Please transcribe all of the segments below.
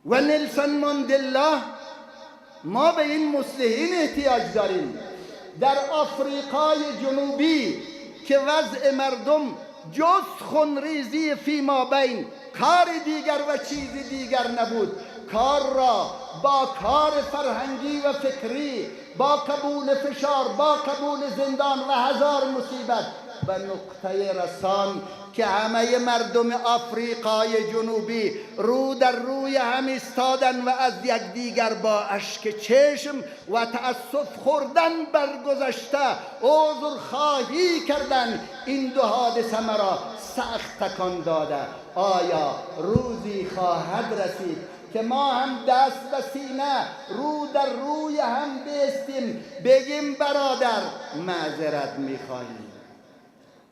و نلسون ماندلا، ما به این مصلحین احتیاج داریم. در آفریقای جنوبی که وضع مردم جز خونریزی فیما بین، کار دیگر و چیز دیگر نبود، کار را با کار فرهنگی و فکری، با قبول فشار، با قبول زندان و هزار مصیبت به نقطه رسان که همه مردم آفریقای جنوبی رو در روی هم ایستادن و از یکدیگر با اشک چشم و تأسف خوردن بر گذشته عذر خواهی کردن. این دو حادثه مرا سخت تکان داده. آیا روزی خواهد رسید که ما هم دست به سینه رو در روی هم بیستیم بگیم برادر معذرت میخواهیم؟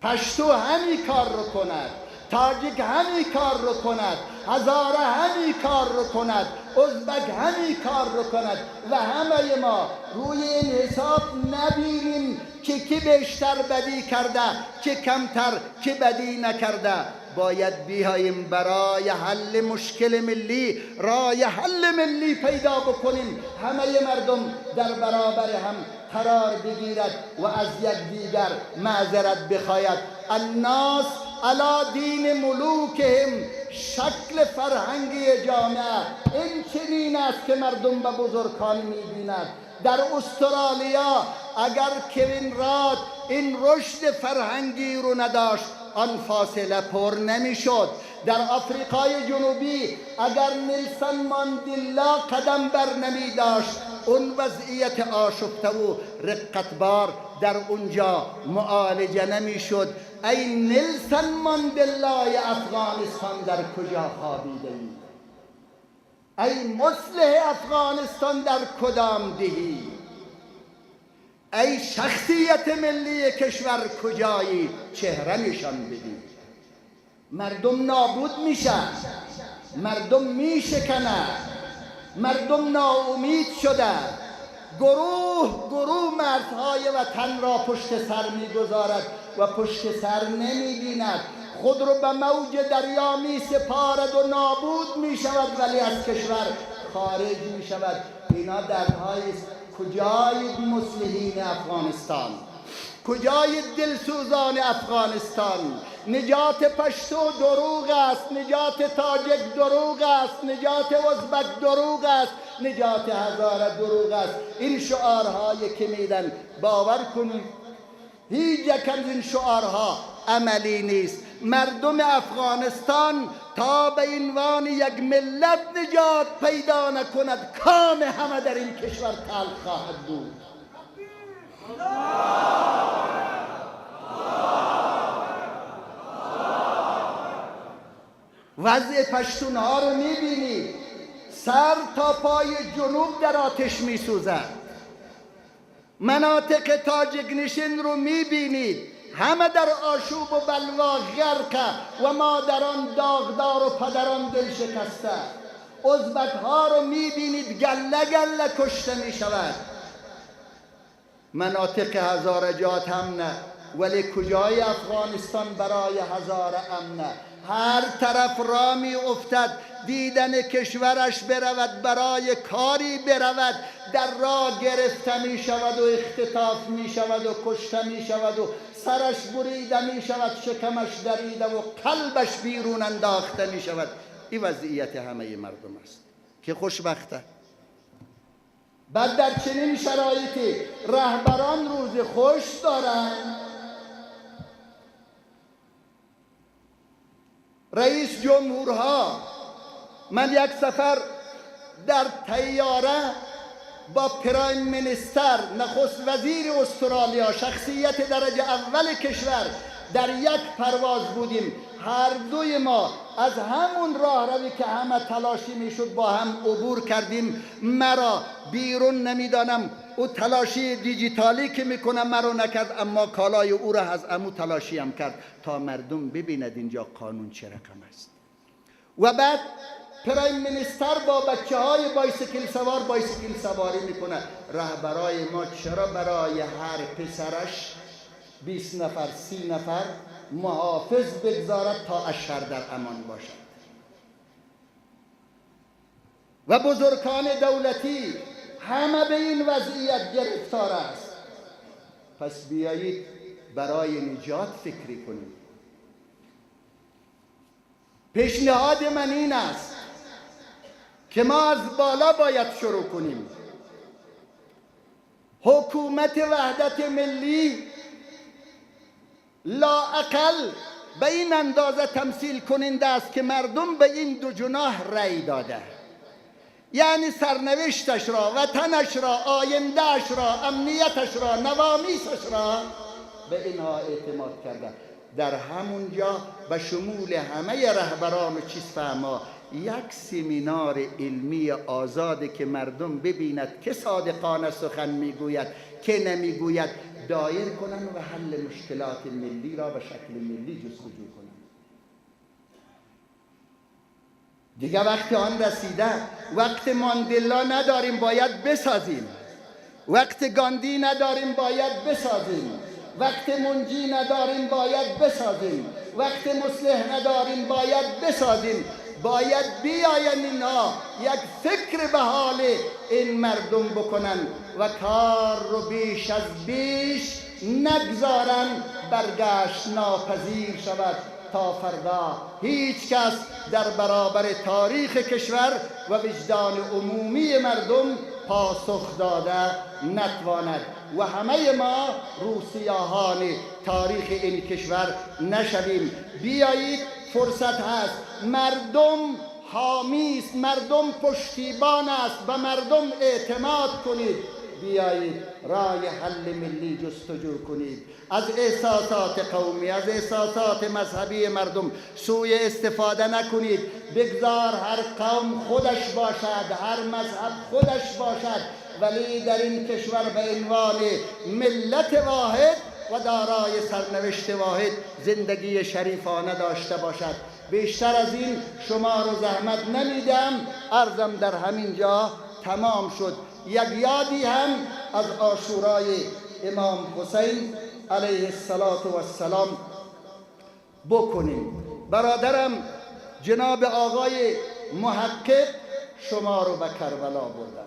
پشتو همین کار رو کند، تاجیک همین کار رو کند، هزاره همین کار رو کند، ازبک همین کار رو کند و همه ما روی این حساب نبینیم که کی بیشتر بدی کرده، کی کمتر، کی بدی نکرده. باید بیاییم برای حل مشکل ملی رای حل ملی پیدا بکنیم، همه مردم در برابر هم قرار بگیرد و از یکدیگر معذرت بخواید. الناس علی دین ملوکهم، شکل فرهنگی جامعه این چنین است که مردم به بزرگان می‌بیند. در استرالیا اگر کوین راد این رشد فرهنگی رو نداشت آن فاصله پر نمیشد. در آفریقای جنوبی اگر نلسون ماندلا قدم بر نمی داشت اون وضعیت آشفته و رقتبار در اونجا معالجه نمی شد. ای نلسون ماندلای افغانستان در کجا خوابیده ای؟ ای مصلح افغانستان در کدام دهی؟ ای شخصیت ملی کشور کجایی؟ چهره نشان بدید. مردم نابود میشن، مردم میشکنن، مردم ناامید شده. گروه گروه مردهای وطن را پشت سر میگذارد و پشت سر نمیبیند. خود رو به موج دریا می سپارد و نابود می شود ولی از کشور خارج می شود. اینا درهای کجای مصلحین افغانستان؟ کجای دلسوزان افغانستان؟ نجات پشتو دروغ است، نجات تاجک دروغ است، نجات ازبک دروغ است، نجات هزاره دروغ است. این شعارهایی که میدن باور کنید هیچ یک از این شعارها عملی نیست. مردم افغانستان تا به عنوان یک ملت نجات پیدا نکند کام همه در این کشور تلخ خواهد بود. وضع پشتونها رو میبینید، سر تا پای جنوب در آتش میسوزد. مناطق تاجک نشین رو میبینید، همه در آشوب و بلوا غرقه و مادران داغدار و پدران دل شکسته. ازبک ها رو میبینید گله گله کشته میشود. مناطق هزارجات هم نه، ولی کجای افغانستان برای هزاره امنه؟ هر طرف را می افتد دیدن کشورش برود، برای کاری برود در راه گرفته می شود و اختطاف می شود و کشته می شود و سرش بریده می شود، شکمش دریده و قلبش بیرون انداخته می شود. این وضعیت همه مردم است که خوشبخته. بعد در چنین شرایطی رهبران روز خوش دارند. رئیس جمهورها، من یک سفر در طیاره با پرایم منیستر نخست وزیر استرالیا شخصیت درجه اول کشور در یک پرواز بودیم. هر دوی ما از همون راه روی که همه تلاشی میشد با هم عبور کردیم. مرا بیرون نمیدانم او تلاشی دیجیتالی که میکنم مرا نکرد، اما کالای او را از امو تلاشی هم کرد تا مردم ببیند اینجا قانون چه رقم است. و بعد پرایم منیستر با بچه های بایسکل سواری میکنه. رهبرای ما چرا برای هر پسرش 20 نفر 30 نفر محافظ بگذارد تا اشهر در امان باشد؟ و بزرگان دولتی همه به این وضعیت گرفتار است. پس بیایید برای نجات فکری کنیم. پیشنهاد من این است که ما از بالا باید شروع کنیم. حکومت وحدت ملی لااقل به این اندازه تمثیل کننده است که مردم به این دو جناح رأی داده، یعنی سرنوشتش را، وطنش را، آیندهش را، امنیتش را، نوامیسش را به اینها اعتماد کرده. در همونجا به شمول همه رهبران و چیزفهما یک سمینار علمی آزاده که مردم ببیند که صادقانه سخن میگوید که نمیگوید دایر کنند و حل مشکلات ملی را به شکل ملی جستجو کنند. دیگه وقت آن رسیده. وقت ماندلا نداریم، باید بسازیم. وقت گاندی نداریم، باید بسازیم. وقت منجی نداریم، باید بسازیم. وقت مصلح نداریم، باید بسازیم. باید بیاین اینا یک فکر به حال این مردم بکنن و کار رو بیش از بیش نگذارن برگشت ناپذیر شود تا فردا هیچ کس در برابر تاریخ کشور و وجدان عمومی مردم پاسخ داده نتواند و همه ما روسیاهان تاریخ این کشور نشویم. بیایید، فرصت هست. مردم حامی است، مردم پشتیبان است، به مردم اعتماد کنید. بیایید راه حل ملی جستجو کنید. از احساسات قومی، از احساسات مذهبی مردم سوء استفاده نکنید. بگذار هر قوم خودش باشد، هر مذهب خودش باشد، ولی در این کشور به عنوان ملت واحد و دارای سرنوشت واحد زندگی شریفانه داشته باشد. بیشتر از این شما رو زحمت نمیدم، عرضم در همین جا تمام شد. یک یادی هم از عاشورای امام حسین علیه السلام بکنیم. برادرم جناب آقای محقق شما رو به کربلا بردن.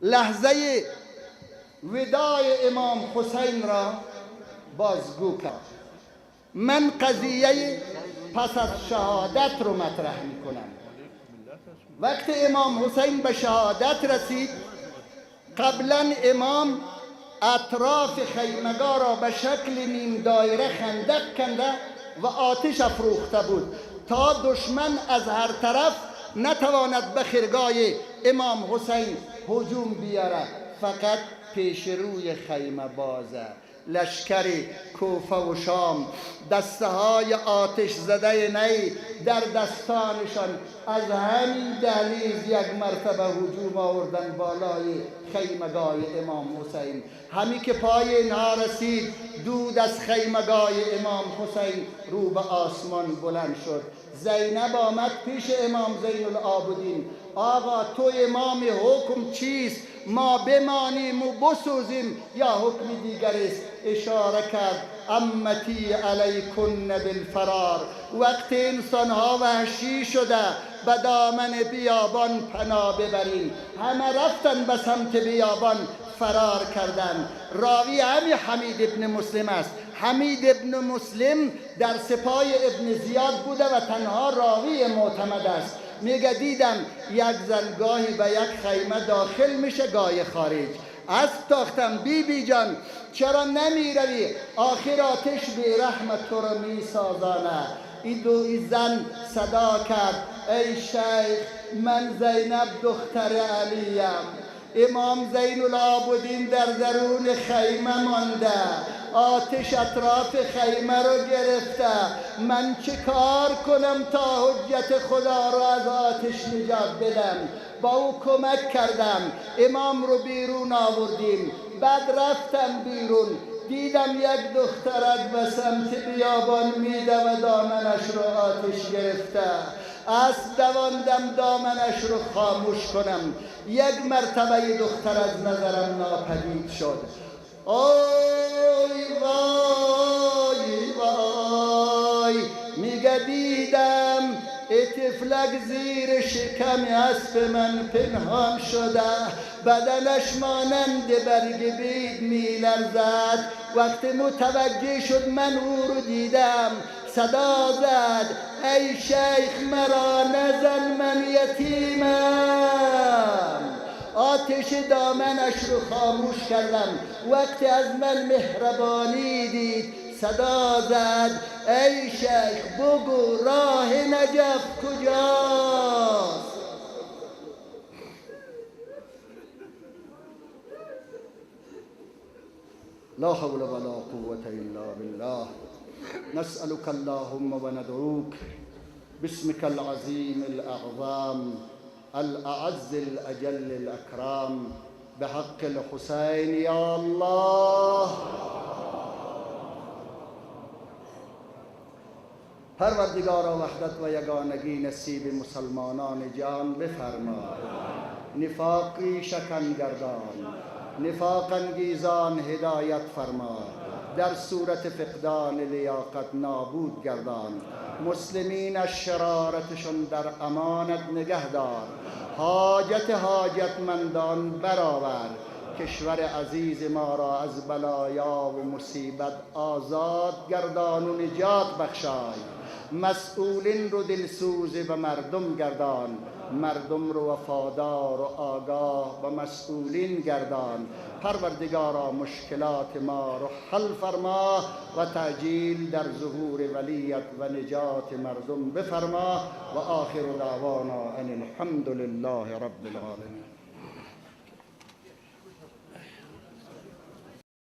لحظه وداع امام حسین را بازگو کرد. من قضیه پس از شهادت رو مطرح می کنم. وقت امام حسین به شهادت رسید، قبلا امام اطراف خیمگاه را به شکل نیم دایره خندق کنده و آتش افروخته بود تا دشمن از هر طرف نتواند به خرگاه امام حسین هجوم بیاره. فقط پیش روی خیمه بازه لشکر کوفه و شام دسته های آتش زده نی در دستانشان از همین دهلیز یک مرتبه هجوم آوردن بالای خیمگاه امام حسین. همی که پای اینها رسید، دود از خیمگاه امام حسین رو به آسمان بلند شد. زینب آمد پیش امام زین العابدین. آقا تو امام حکم چیست؟ ما بمانیم و بسوزیم یا حکم دیگر است؟ اشاره کرد امتی علیکن بالفرار. وقت انسانها وحشی شده به دامن بیابان پناه ببرین. همه رفتن به سمت بیابان فرار کردن. راوی همین حمید ابن مسلم است. حمید ابن مسلم در سپاه ابن زیاد بوده و تنها راوی معتمد است. میگه دیدم یک زن گاهی به یک خیمه داخل میشه گاهی خارج. از تاختم بی جان چرا نمی روی؟ آخر آتش بی رحمت تو رو می سازانه. این زن صدا کرد ای شیخ، من زینب دختر علیم. امام زین العابدین در درون خیمه مانده، آتش اطراف خیمه رو گرفته. من چه کار کنم تا حجت خدا رو از آتش نجات بدم؟ با او کمک کردم، امام رو بیرون آوردیم. بعد رفتم بیرون، دیدم یک دخترک به سمت بیابان میده و دامنش رو آتش گرفته. اسب دواندم دامنش رو خاموش کنم. یک مرتبه دختر از نظرم ناپدید شد. آی وای وای، میگه دیدم طفلک زیر شکم اسب من پنهان شده، بدنش مانند برگ بید می لرزد. وقتی متوجه شد من او رو دیدم، صدا زد ای شیخ مرا نزن من یتیمم. آتش دامنش رو خاموش کردم. وقتی از من مهربانی دید صدا زد ای شیخ بگو راه نجف کجاست؟ لا حول ولا قوة الا بالله. نسألك اللهم وندعوك باسمك العظيم الأعظم الأعز الأجل الأكرام بحق الحسين يا الله. پروردگارا وحدت و یگانگی نصیب مسلمانان جان بفرما. نفاقی شکن گردان، نفاق انگیزان هدایت فرما، در صورت فقدان لیاقت نابود گردان. مسلمین از شرارتشون در امانت نگه دار. حاجتمندان برآور. کشور عزیز ما را از بلایا و مصیبت آزاد گردان و نجات بخشای. مسئولین رو دلسوز و مردم گردان، مردم رو وفادار و آگاه و مسئولین گردان. پروردگارا مشکلات ما رو حل فرما و تعجیل در ظهور ولیت و نجات مردم بفرما. و آخر دعوانا ان الحمد لله رب العالمین.